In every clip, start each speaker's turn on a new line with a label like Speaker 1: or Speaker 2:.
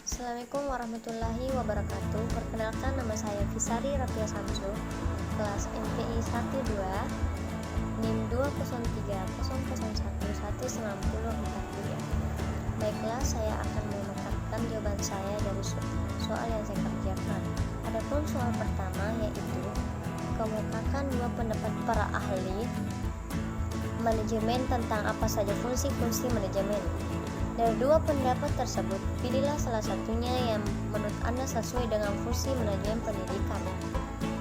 Speaker 1: Assalamualaikum warahmatullahi wabarakatuh. Perkenalkan, nama saya Fisari Rafia Samsu, kelas MPI 12, NIM 20300119043. Baiklah, saya akan mengungkapkan jawaban saya dari soal yang saya kerjakan. Adapun soal pertama, yaitu kemukakan dua pendapat para ahli manajemen tentang apa saja fungsi-fungsi manajemen. Dari dua pendapat tersebut, pilihlah salah satunya yang menurut Anda sesuai dengan fungsi manajemen pendidikan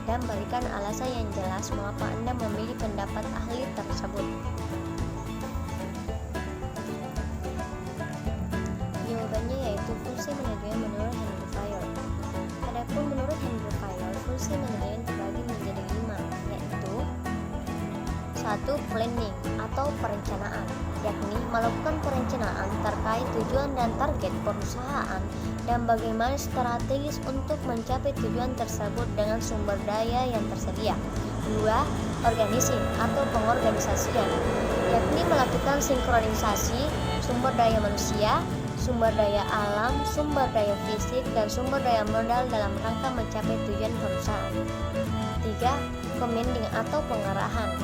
Speaker 1: dan berikan alasan yang jelas mengapa Anda memilih pendapat ahli tersebut. Jawabannya yaitu fungsi manajemen menurut Henry Fayol. Adapun menurut Henry Fayol, fungsi manajemen terbagi menjadi 5, yaitu 1. Planning atau perencanaan, yakni melakukan perencanaan terkait tujuan dan target perusahaan dan bagaimana strategis untuk mencapai tujuan tersebut dengan sumber daya yang tersedia. 2. Organizing atau pengorganisasian, yakni melakukan sinkronisasi sumber daya manusia, sumber daya alam, sumber daya fisik, dan sumber daya modal dalam rangka mencapai tujuan perusahaan. 3. Commanding atau pengarahan,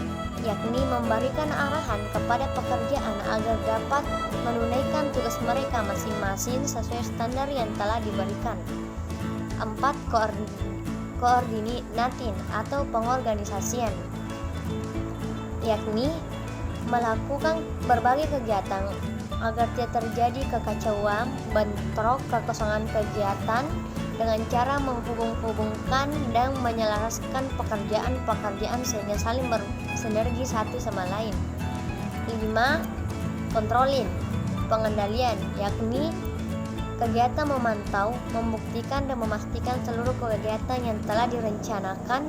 Speaker 1: yakni memberikan arahan kepada pekerjaan agar dapat menunaikan tugas mereka masing-masing sesuai standar yang telah diberikan. 4. Coordinating atau pengorganisasian, yakni melakukan berbagai kegiatan agar tidak terjadi kekacauan, bentrok, kekosongan kegiatan dengan cara menghubung-hubungkan dan menyelaraskan pekerjaan-pekerjaan sehingga saling bersinergi satu sama lain. 5. Controlling, pengendalian, yakni kegiatan memantau, membuktikan dan memastikan seluruh kegiatan yang telah direncanakan,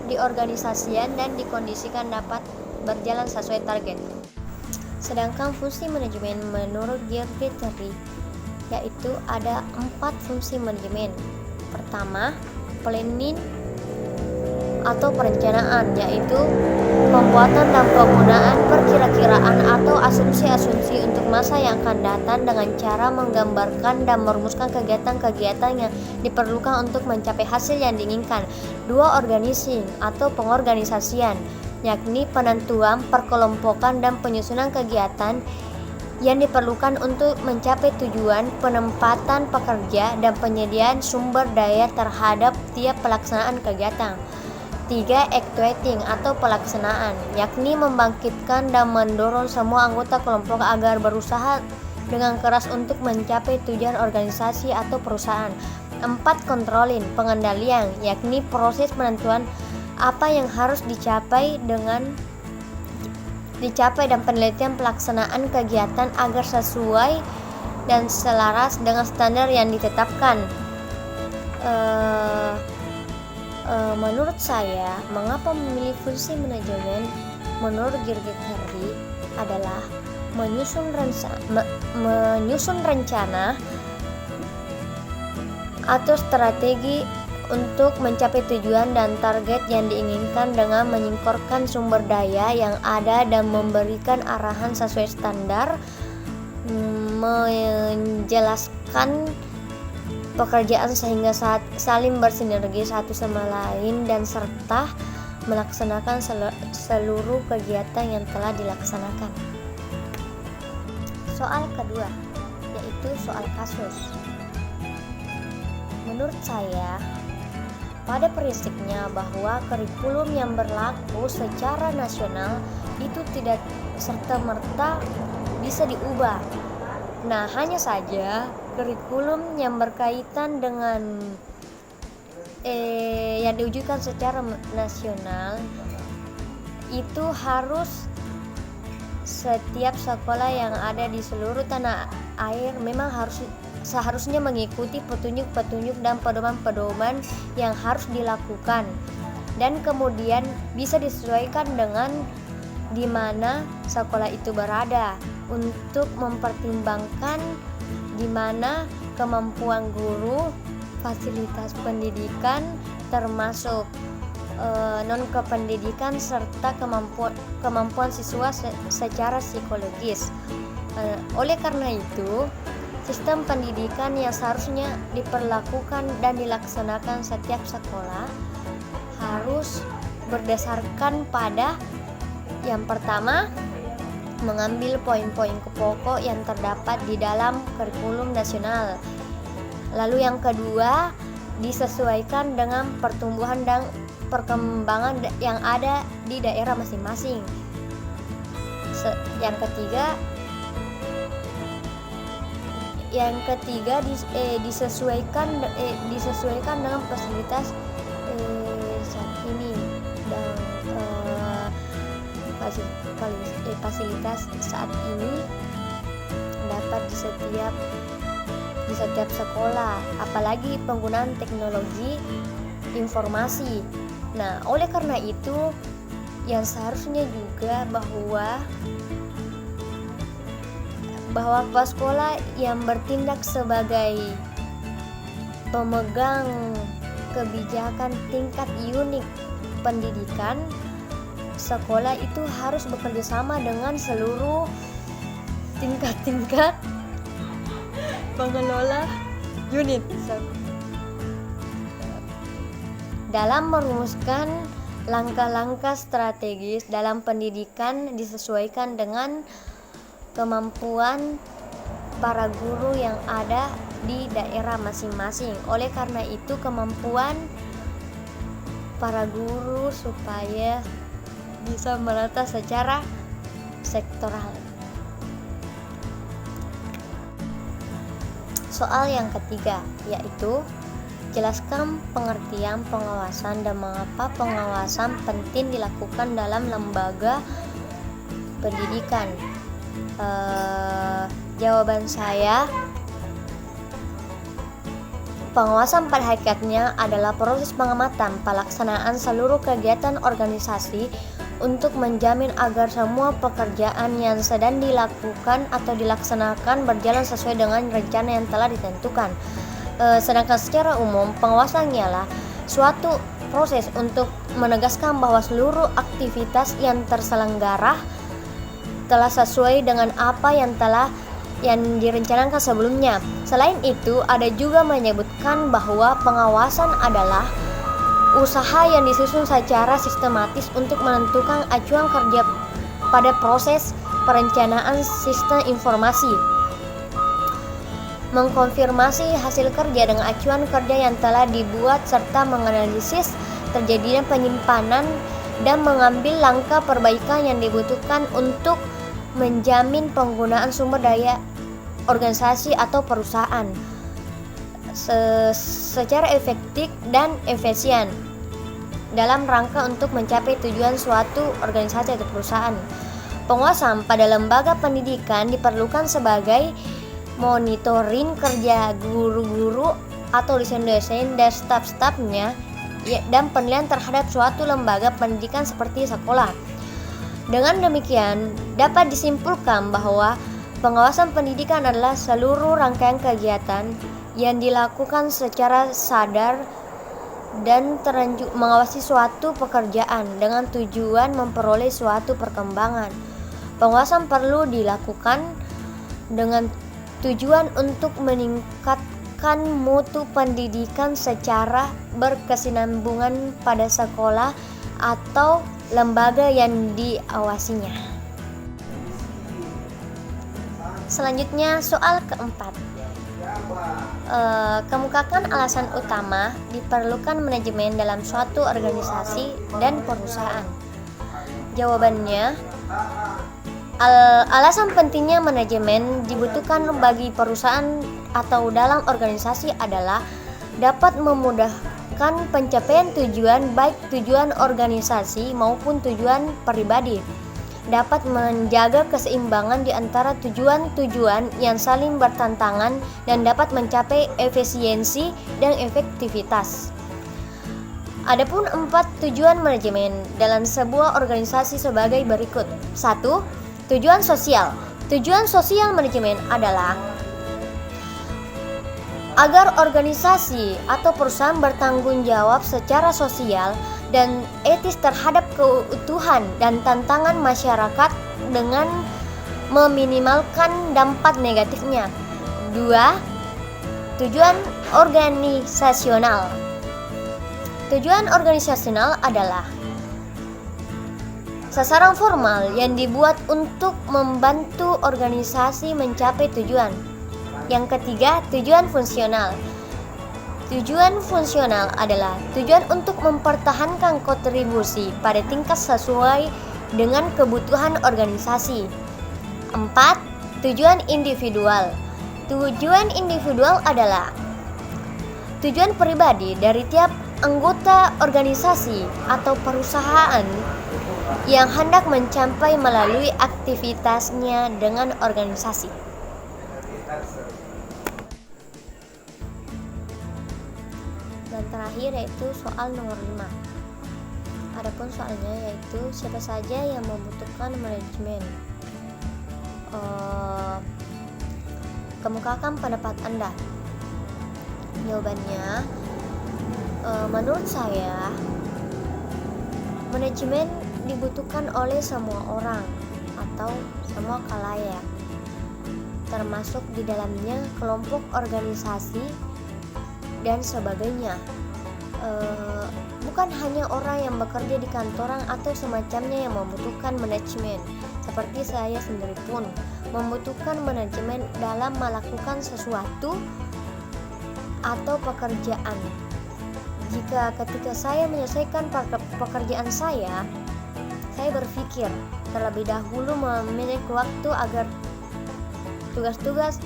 Speaker 1: diorganisasikan dan dikondisikan dapat berjalan sesuai target. Sedangkan fungsi manajemen menurut George Terry, yaitu ada 4 fungsi manajemen. Pertama, planning atau perencanaan, yaitu pembuatan dan penggunaan perkira-kiraan atau asumsi-asumsi untuk masa yang akan datang dengan cara menggambarkan dan merumuskan kegiatan-kegiatan yang diperlukan untuk mencapai hasil yang diinginkan. 2. Organizing atau pengorganisasian, yakni penentuan, perkelompokan, dan penyusunan kegiatan yang diperlukan untuk mencapai tujuan, penempatan pekerja, dan penyediaan sumber daya terhadap tiap pelaksanaan kegiatan. 3. Actuating atau pelaksanaan, yakni membangkitkan dan mendorong semua anggota kelompok agar berusaha dengan keras untuk mencapai tujuan organisasi atau perusahaan. 4. Controlling, pengendalian, yakni proses penentuan apa yang harus dicapai dan penelitian pelaksanaan kegiatan agar sesuai dan selaras dengan standar yang ditetapkan. Menurut saya, mengapa memilih fungsi manajemen menurut George Terry adalah menyusun rencana atau strategi untuk mencapai tujuan dan target yang diinginkan dengan menyingkirkan sumber daya yang ada dan memberikan arahan sesuai standar, menjelaskan pekerjaan sehingga saling bersinergi satu sama lain, dan serta melaksanakan seluruh kegiatan yang telah dilaksanakan. Soal kedua, yaitu soal kasus. Menurut saya, pada prinsipnya bahwa kurikulum yang berlaku secara nasional itu tidak serta-merta bisa diubah. Nah, hanya saja kurikulum yang berkaitan dengan yang diwujudkan secara nasional itu harus setiap sekolah yang ada di seluruh tanah air memang seharusnya mengikuti petunjuk-petunjuk dan pedoman-pedoman yang harus dilakukan, dan kemudian bisa disesuaikan dengan di mana sekolah itu berada untuk mempertimbangkan di mana kemampuan guru, fasilitas pendidikan termasuk non-kependidikan serta kemampuan siswa secara psikologis. Oleh karena itu, Sistem pendidikan yang seharusnya diperlakukan dan dilaksanakan setiap sekolah harus berdasarkan pada yang pertama, mengambil poin-poin pokok yang terdapat di dalam kurikulum nasional. Lalu yang kedua, disesuaikan dengan pertumbuhan dan perkembangan yang ada di daerah masing-masing. Yang ketiga disesuaikan dengan fasilitas saat ini dan fasilitas saat ini dapat di setiap sekolah, apalagi penggunaan teknologi informasi. Nah, oleh karena itu yang seharusnya juga bahwa kepala sekolah yang bertindak sebagai pemegang kebijakan tingkat unit pendidikan sekolah itu harus bekerja sama dengan seluruh tingkat pengelola unit dalam merumuskan langkah-langkah strategis dalam pendidikan disesuaikan dengan kemampuan para guru yang ada di daerah masing-masing. Oleh karena itu, kemampuan para guru supaya bisa merata secara sektoral. Soal yang ketiga, yaitu jelaskan pengertian pengawasan dan mengapa pengawasan penting dilakukan dalam lembaga pendidikan. Jawaban saya, pengawasan pada hakikatnya adalah proses pengamatan pelaksanaan seluruh kegiatan organisasi untuk menjamin agar semua pekerjaan yang sedang dilakukan atau dilaksanakan berjalan sesuai dengan rencana yang telah ditentukan. Sedangkan secara umum, pengawasan ialah suatu proses untuk menegaskan bahwa seluruh aktivitas yang terselenggara telah sesuai dengan apa yang direncanakan sebelumnya. Selain itu, ada juga menyebutkan bahwa pengawasan adalah usaha yang disusun secara sistematis untuk menentukan acuan kerja pada proses perencanaan sistem informasi, mengkonfirmasi hasil kerja dengan acuan kerja yang telah dibuat serta menganalisis terjadinya penyimpanan dan mengambil langkah perbaikan yang dibutuhkan untuk menjamin penggunaan sumber daya organisasi atau perusahaan secara efektif dan efisien dalam rangka untuk mencapai tujuan suatu organisasi atau perusahaan. Pengawasan pada lembaga pendidikan diperlukan sebagai monitoring kerja guru-guru atau dosen-dosen dan staf-stafnya dan penilaian terhadap suatu lembaga pendidikan seperti sekolah. Dengan demikian, dapat disimpulkan bahwa pengawasan pendidikan adalah seluruh rangkaian kegiatan yang dilakukan secara sadar dan teranjuk mengawasi suatu pekerjaan dengan tujuan memperoleh suatu perkembangan. Pengawasan perlu dilakukan dengan tujuan untuk meningkatkan mutu pendidikan secara berkesinambungan pada sekolah atau lembaga yang diawasinya. Selanjutnya, soal keempat. Kemukakan alasan utama diperlukan manajemen dalam suatu organisasi dan perusahaan. Jawabannya, alasan pentingnya manajemen dibutuhkan bagi perusahaan atau dalam organisasi adalah dapat memudahkan pencapaian tujuan baik tujuan organisasi maupun tujuan pribadi, dapat menjaga keseimbangan di antara tujuan-tujuan yang saling bertentangan dan dapat mencapai efisiensi dan efektivitas. Adapun 4 tujuan manajemen dalam sebuah organisasi sebagai berikut. 1. Tujuan sosial. Tujuan sosial manajemen adalah agar organisasi atau perusahaan bertanggung jawab secara sosial dan etis terhadap keutuhan dan tantangan masyarakat dengan meminimalkan dampak negatifnya 2. Tujuan organisasional. Tujuan organisasional adalah sasaran formal yang dibuat untuk membantu organisasi mencapai tujuan. Yang ketiga, tujuan fungsional. Tujuan fungsional adalah tujuan untuk mempertahankan kontribusi pada tingkat sesuai dengan kebutuhan organisasi. 4. Tujuan individual. Tujuan individual adalah tujuan pribadi dari tiap anggota organisasi atau perusahaan yang hendak mencapai melalui aktivitasnya dengan organisasi. Dan terakhir yaitu soal nomor 5. Adapun soalnya yaitu siapa saja yang membutuhkan manajemen. Kemukakan pendapat Anda. Jawabannya, menurut saya manajemen dibutuhkan oleh semua orang atau semua khalayak, termasuk di dalamnya kelompok organisasi dan sebagainya. Bukan hanya orang yang bekerja di kantoran atau semacamnya yang membutuhkan manajemen. Seperti saya sendiri pun membutuhkan manajemen dalam melakukan sesuatu atau pekerjaan. Jika ketika saya menyelesaikan pekerjaan saya berpikir terlebih dahulu memiliki waktu agar tugas-tugas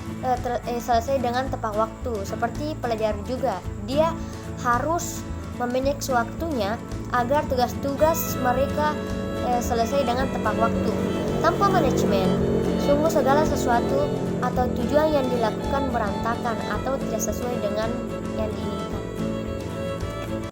Speaker 1: selesai dengan tepat waktu. Seperti pelajar juga, dia harus memanage waktunya agar tugas-tugas mereka selesai dengan tepat waktu. Tanpa manajemen, sungguh segala sesuatu atau tujuan yang dilakukan berantakan atau tidak sesuai dengan yang diinginkan.